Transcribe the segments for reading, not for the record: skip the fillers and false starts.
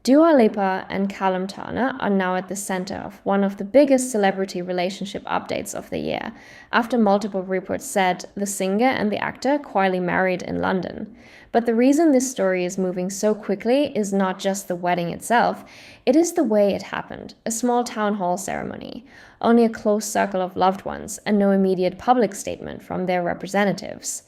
Dua Lipa and Callum Turner are now at the center of one of the biggest celebrity relationship updates of the year, after multiple reports said the singer and the actor quietly married in London. But the reason this story is moving so quickly is not just the wedding itself, it is the way it happened, a small town hall ceremony, only a close circle of loved ones, and no immediate public statement from their representatives.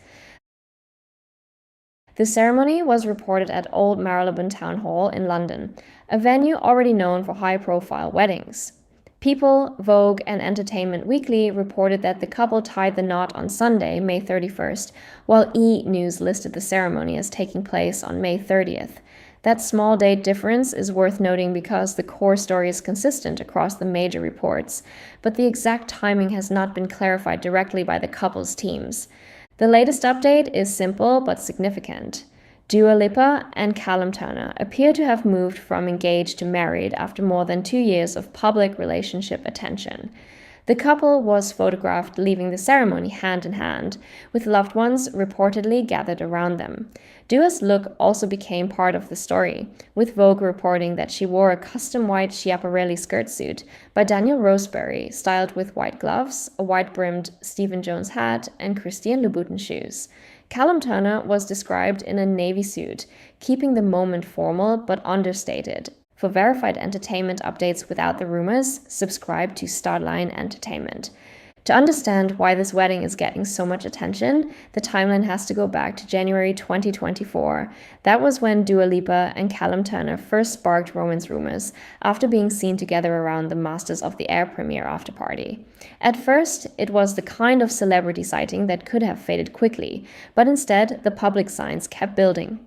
The ceremony was reported at Old Marylebone Town Hall in London, a venue already known for high-profile weddings. People, Vogue, and Entertainment Weekly reported that the couple tied the knot on Sunday, May 31st, while E! News listed the ceremony as taking place on May 30th. That small date difference is worth noting because the core story is consistent across the major reports, but the exact timing has not been clarified directly by the couple's teams. The latest update is simple but significant. Dua Lipa and Callum Turner appear to have moved from engaged to married after more than 2 years of public relationship attention. The couple was photographed leaving the ceremony hand in hand, with loved ones reportedly gathered around them. Dua's look also became part of the story, with Vogue reporting that she wore a custom white Schiaparelli skirt suit by Daniel Roseberry, styled with white gloves, a white-brimmed Stephen Jones hat, and Christian Louboutin shoes. Callum Turner was described in a navy suit, keeping the moment formal but understated. For verified entertainment updates without the rumors, subscribe to Starline Entertainment. To understand why this wedding is getting so much attention, the timeline has to go back to January 2024. That was when Dua Lipa and Callum Turner first sparked romance rumors after being seen together around the Masters of the Air premiere after party. At first, it was the kind of celebrity sighting that could have faded quickly, but instead, the public signs kept building.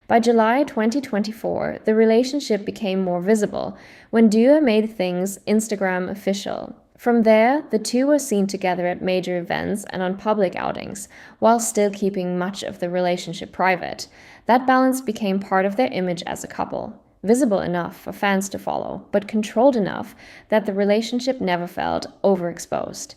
By July 2024, the relationship became more visible when Dua made things Instagram official. From there, the two were seen together at major events and on public outings, while still keeping much of the relationship private. That balance became part of their image as a couple. Visible enough for fans to follow, but controlled enough that the relationship never felt overexposed.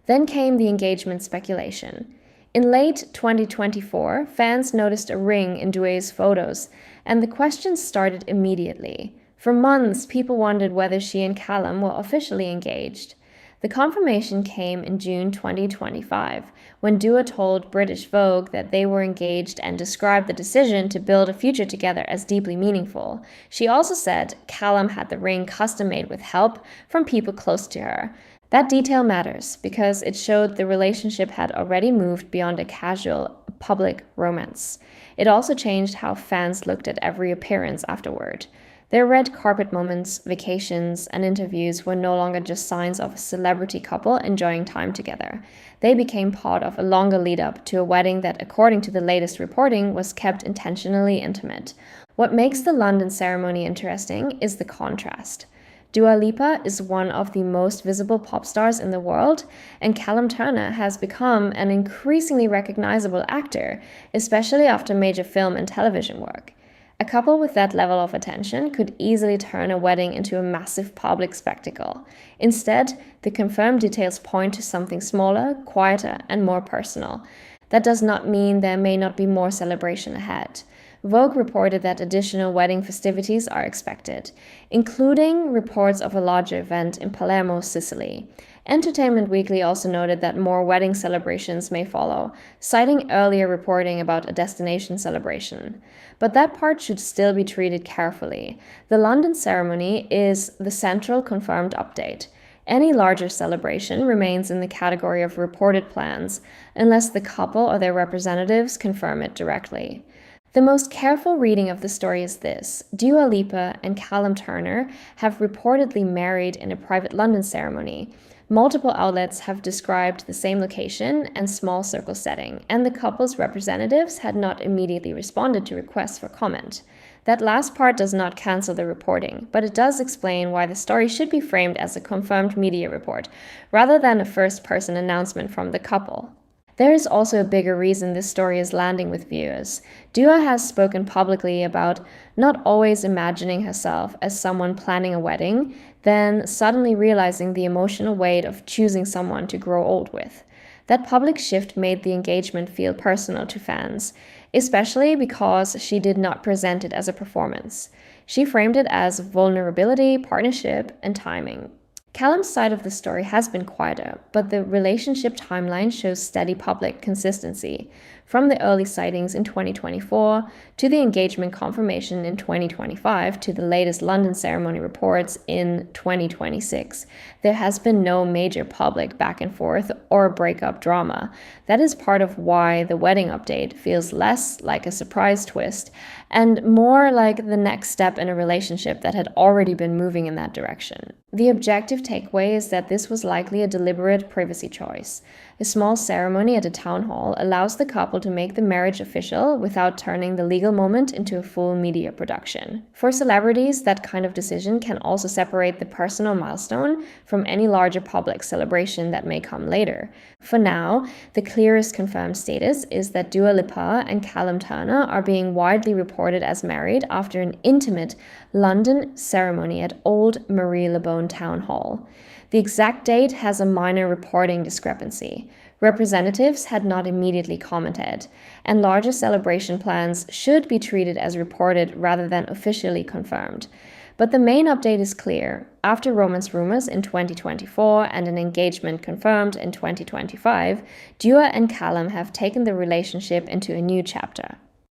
Then came the engagement speculation. In late 2024, fans noticed a ring in Dua's photos, and the questions started immediately. For months, people wondered whether she and Callum were officially engaged. The confirmation came in June 2025, when Dua told British Vogue that they were engaged and described the decision to build a future together as deeply meaningful. She also said Callum had the ring custom-made with help from people close to her. That detail matters because it showed the relationship had already moved beyond a casual, public romance. It also changed how fans looked at every appearance afterward. Their red carpet moments, vacations, and interviews were no longer just signs of a celebrity couple enjoying time together. They became part of a longer lead-up to a wedding that, according to the latest reporting, was kept intentionally intimate. What makes the London ceremony interesting is the contrast. Dua Lipa is one of the most visible pop stars in the world, and Callum Turner has become an increasingly recognizable actor, especially after major film and television work. A couple with that level of attention could easily turn a wedding into a massive public spectacle. Instead, the confirmed details point to something smaller, quieter, and more personal. That does not mean there may not be more celebration ahead. Vogue reported that additional wedding festivities are expected, including reports of a larger event in Palermo, Sicily. Entertainment Weekly also noted that more wedding celebrations may follow, citing earlier reporting about a destination celebration. But that part should still be treated carefully. The London ceremony is the central confirmed update. Any larger celebration remains in the category of reported plans, unless the couple or their representatives confirm it directly. The most careful reading of the story is this: Dua Lipa and Callum Turner have reportedly married in a private London ceremony. Multiple outlets have described the same location and small circle setting, and the couple's representatives had not immediately responded to requests for comment. That last part does not cancel the reporting, but it does explain why the story should be framed as a confirmed media report, rather than a first-person announcement from the couple. There is also a bigger reason this story is landing with viewers. Dua has spoken publicly about not always imagining herself as someone planning a wedding, then suddenly realizing the emotional weight of choosing someone to grow old with. That public shift made the engagement feel personal to fans, especially because she did not present it as a performance. She framed it as vulnerability, partnership, and timing. Callum's side of the story has been quieter, but the relationship timeline shows steady public consistency. From the early sightings in 2024 to the engagement confirmation in 2025 to the latest London ceremony reports in 2026, there has been no major public back and forth or breakup drama. That is part of why the wedding update feels less like a surprise twist and more like the next step in a relationship that had already been moving in that direction. The objective takeaway is that this was likely a deliberate privacy choice. A small ceremony at a town hall allows the couple to make the marriage official without turning the legal moment into a full media production. For celebrities, that kind of decision can also separate the personal milestone from any larger public celebration that may come later. For now, the clearest confirmed status is that Dua Lipa and Callum Turner are being widely reported as married after an intimate London ceremony at Old Marylebone Town Hall. The exact date has a minor reporting discrepancy. Representatives had not immediately commented, and larger celebration plans should be treated as reported rather than officially confirmed. But the main update is clear. After romance rumors in 2024 and an engagement confirmed in 2025, Dua and Callum have taken the relationship into a new chapter.